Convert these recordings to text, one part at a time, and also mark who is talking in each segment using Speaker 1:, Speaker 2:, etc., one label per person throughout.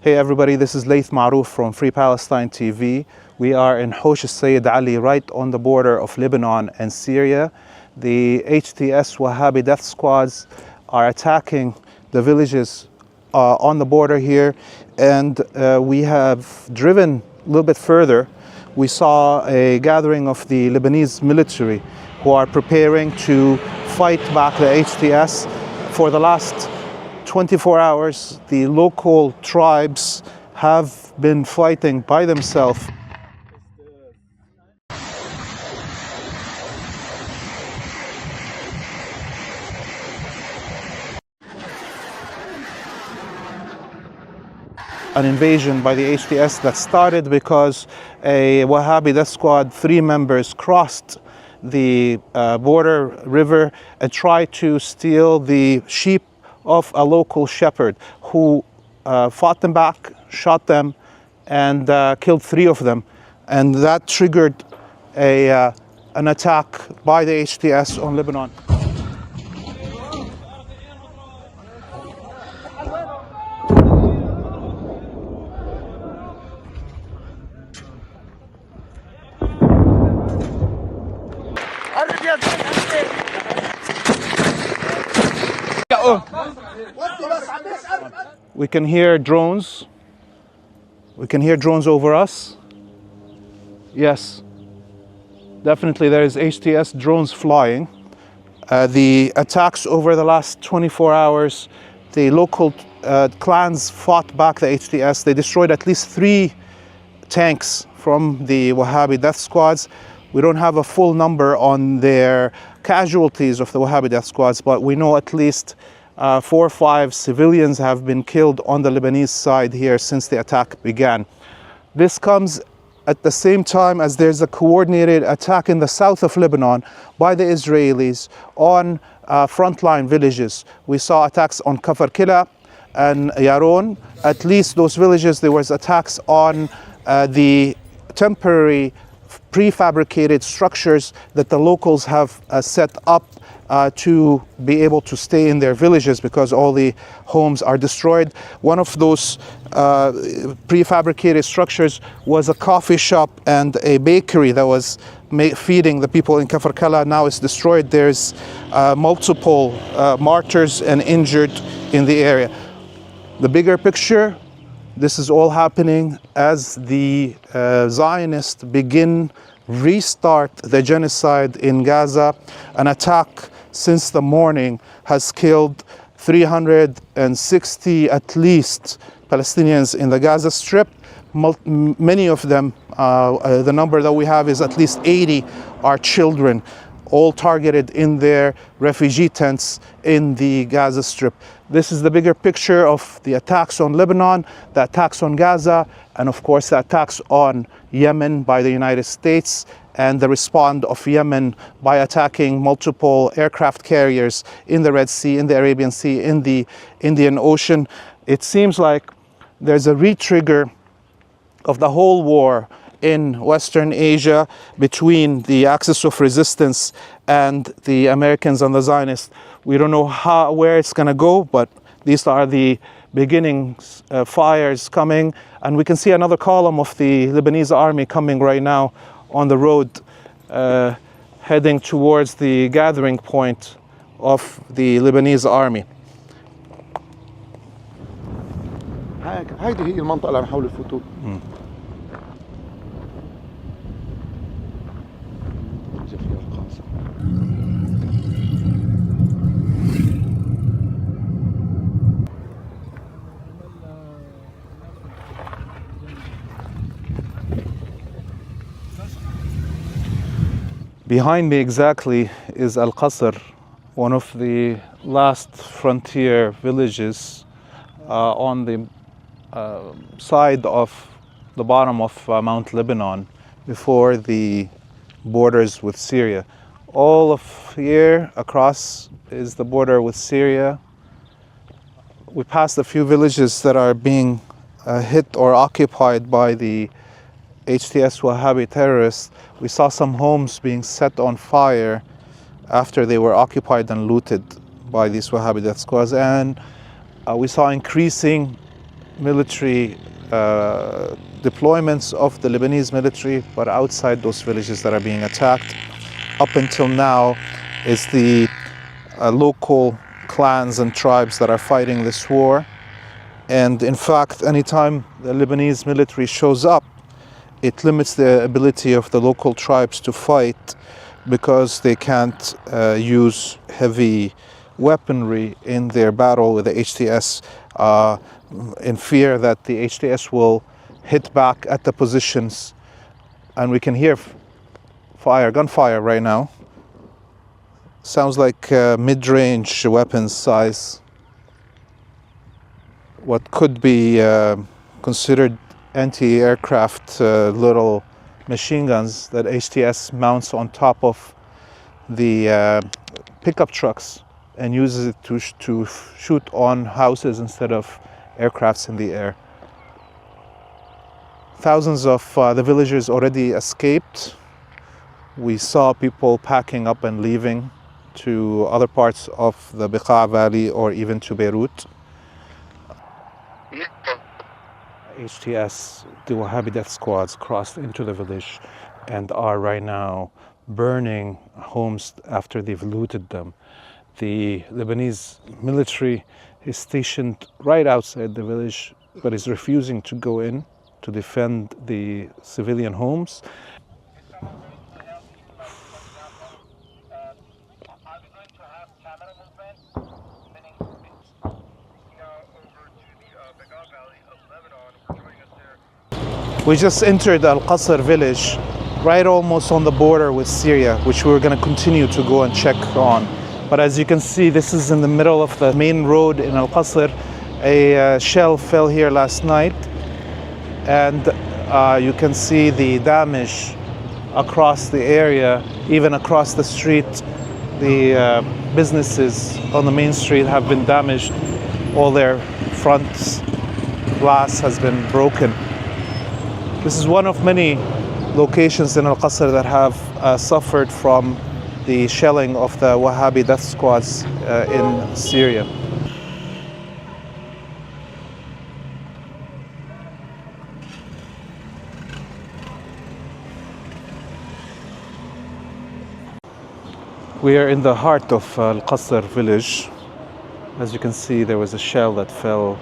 Speaker 1: Hey everybody, this is Leith Marouf from Free Palestine TV. We are in Hosh al-Sayyid Ali, right on the border of Lebanon and Syria. The HTS Wahhabi death squads are attacking the villages on the border here, and we have driven a little bit further. We saw a gathering of the Lebanese military who are preparing to fight back the HTS. For the last 24 hours, the local tribes have been fighting by themselves. An invasion by the HTS that started because a Wahhabi death squad, 3 members, crossed the border river and tried to steal the sheep of a local shepherd who fought them back, shot them, and killed 3 of them. And that triggered an attack by the HTS on Lebanon. We can hear drones. We can hear drones over us. Yes, definitely there is HTS drones flying. The attacks over the last 24 hours, the local clans fought back the HTS. They destroyed at least 3 tanks from the Wahhabi death squads. We don't have a full number on their casualties of the Wahhabi death squads, but we know at least 4 or 5 civilians have been killed on the Lebanese side here since the attack began. This comes at the same time as there's a coordinated attack in the south of Lebanon by the Israelis on frontline villages. We saw attacks on Kafar Kila and Yaron. At least those villages, there was attacks on the temporary prefabricated structures that the locals have set up to be able to stay in their villages because all the homes are destroyed. One of those prefabricated structures was a coffee shop and a bakery that was feeding the people in Kafar Kala. Now it's destroyed. There's multiple martyrs and injured in the area. The bigger picture, this is all happening as the Zionists restart the genocide in Gaza. An attack since the morning has killed 360 at least Palestinians in the Gaza Strip. Many of them, the number that we have is at least 80, are children, all targeted in their refugee tents in the Gaza Strip. This is the bigger picture of the attacks on Lebanon, the attacks on Gaza, and of course the attacks on Yemen by the United States, and the response of Yemen by attacking multiple aircraft carriers in the Red Sea, in the Arabian Sea, in the Indian Ocean. It seems like there's a re-trigger of the whole war in Western Asia between the axis of resistance and the Americans and the Zionists. We don't know where it's going to go, but these are the beginning fires coming. And we can see another column of the Lebanese army coming right now on the road, heading towards the gathering point of the Lebanese army.
Speaker 2: هذه هي المنطقة اللي عم يحاولوا يفوتوا.
Speaker 1: Behind me exactly is Al-Qasr, one of the last frontier villages on the side of the bottom of Mount Lebanon before the borders with Syria. All of here across is the border with Syria. We passed a few villages that are being hit or occupied by the HTS Wahhabi terrorists. We saw some homes being set on fire after they were occupied and looted by these Wahhabi death squads, and we saw increasing military deployments of the Lebanese military, but outside those villages that are being attacked. Up until now is the local clans and tribes that are fighting this war. And in fact, anytime the Lebanese military shows up, it limits the ability of the local tribes to fight because they can't use heavy weaponry in their battle with the HTS, in fear that the HTS will hit back at the positions. And we can hear gunfire right now. Sounds like mid-range weapons size. What could be considered anti-aircraft little machine guns that HTS mounts on top of the pickup trucks and uses it to shoot on houses instead of aircrafts in the air. Thousands of the villagers already escaped. We saw people packing up and leaving to other parts of the Beqa Valley or even to Beirut. HTS, the Wahhabi death squads, crossed into the village and are right now burning homes after they've looted them. The Lebanese military is stationed right outside the village, but is refusing to go in to defend the civilian homes. We just entered al-Qasr village, right almost on the border with Syria, which we're going to continue to go and check on. But as you can see, this is in the middle of the main road in al-Qasr. A shell fell here last night, and you can see the damage across the area, even across the street. The businesses on the main street have been damaged. All their front glass has been broken. This is one of many locations in al-Qasr that have suffered from the shelling of the Wahhabi death squads in Syria. We are in the heart of al-Qasr village. As you can see, there was a shell that fell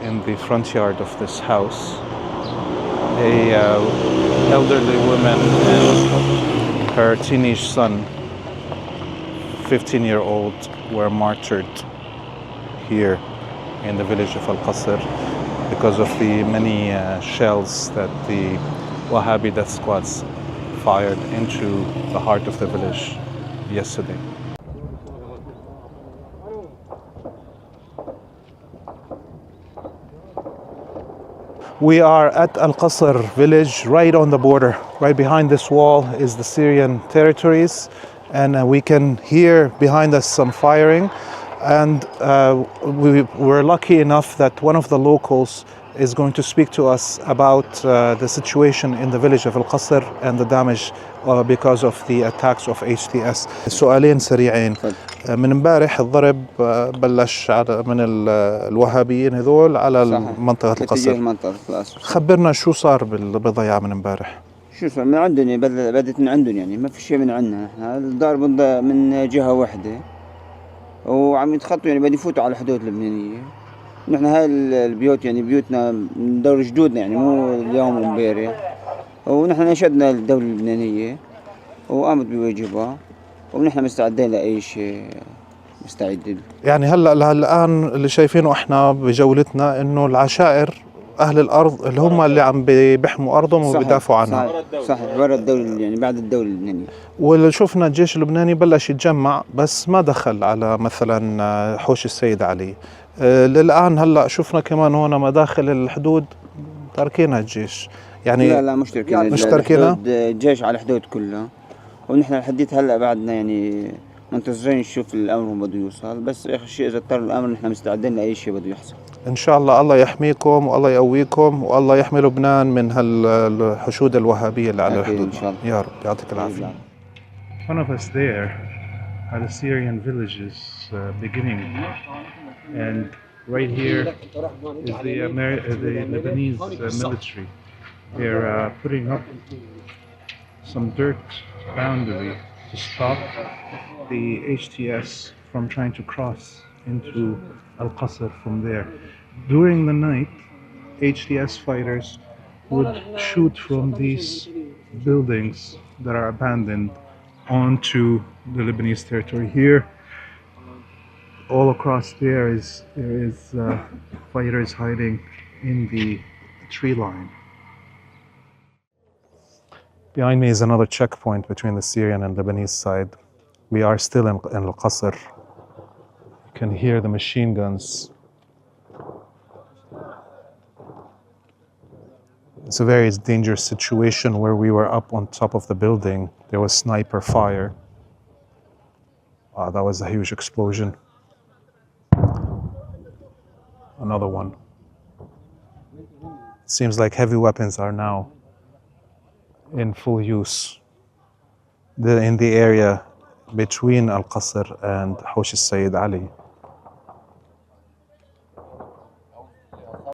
Speaker 1: in the front yard of this house. A elderly woman and her teenage son, 15-year-old, were martyred here in the village of al-Qasr because of the many shells that the Wahhabi death squads fired into the heart of the village yesterday. We are at al-Qasr village, right on the border. Right behind this wall is the Syrian territories, and we can hear behind us some firing. And we were lucky enough that one of the locals is going to speak to us about the situation in the village of al-Qasr and the damage because of the attacks of HTS. سؤالين سريعين. من امبارح الضرب بلش من الوهابيين هذول على منطقة القصر. خبرنا شو صار بالضيعة من امبارح.
Speaker 3: شو صار من عندهم يعني بدت من عندهم يعني ما في شيء من عندنا. الضرب من جهة واحدة وعم يتخطوا يعني بدي يفوتوا على الحدود اللبنانية. نحن هاي البيوت يعني بيوتنا من دور جدودنا يعني مو اليوم ومبارح. ونحن نشدنا الدولة اللبنانية وقامت بواجبها ونحن مستعدين لأي شيء مستعدين. يعني
Speaker 1: هلا الآن اللي شايفينه احنا بجولتنا انه العشائر اهل الارض اللي هم اللي عم بيحموا ارضهم وبيدافعوا عنها.
Speaker 3: صحيح ورا الدولة يعني بعد الدولة اللبنانية.
Speaker 1: واللي شفنا الجيش اللبناني بلش يتجمع بس ما دخل على مثلا حوش السيد علي. للآن هلا شفنا كمان هون مداخل الحدود تاركينها الجيش. يعني
Speaker 3: لا مشتركين الجيش على الحدود كلها ونحن لحديت هلا بعدنا يعني منتظرين نشوف الامر بده يوصل بس اخر شيء اذا اضطر الامر نحن مستعدين لاي شيء بده يحصل.
Speaker 1: ان شاء الله يحميكم والله يقويكم والله يحمي لبنان من هالحشود الوهابيه اللي على الحدود. ان شاء الله. يا رب يعطيك العافيه. One of us there had the Syrian villages beginning, and Right here is the Lebanese military. They're putting up some dirt boundary to stop the HTS from trying to cross into al-Qasr from there. During the night, HTS fighters would shoot from these buildings that are abandoned onto the Lebanese territory. Here, all across there is fighters hiding in the tree line. Behind me is another checkpoint between the Syrian and Lebanese side. We are still in al-Qasr. You can hear the machine guns. It's a very dangerous situation where we were up on top of the building. There was sniper fire. That was a huge explosion. Another one. It seems like heavy weapons are now in full use. They're in the area between Al-Qasr and Hawsh al-Sayyid Ali.